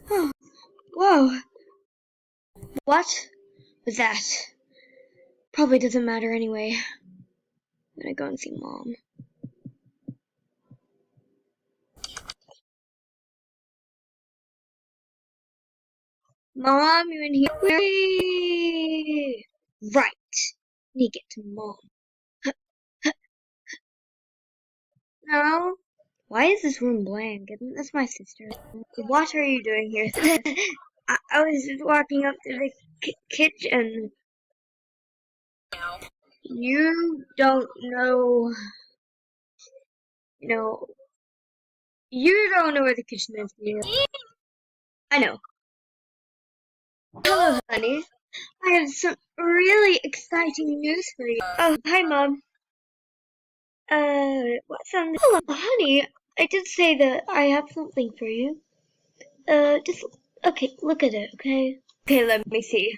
Oh, whoa. What was that? Probably doesn't matter anyway. I'm gonna go and see Mom. Mom, you in here? Whee! Right. Need to get to Mom. No. Why is this room blank? Isn't this my sister? What are you doing here? I was just walking up to the kitchen. You don't know. No. You don't know where the kitchen is, dear. I know. Hello, honey. I have some really exciting news for you. Oh, hi, Mom. What's on the... Hello, honey. I did say that I have something for you. Just... Okay, look at it, okay? Okay, let me see.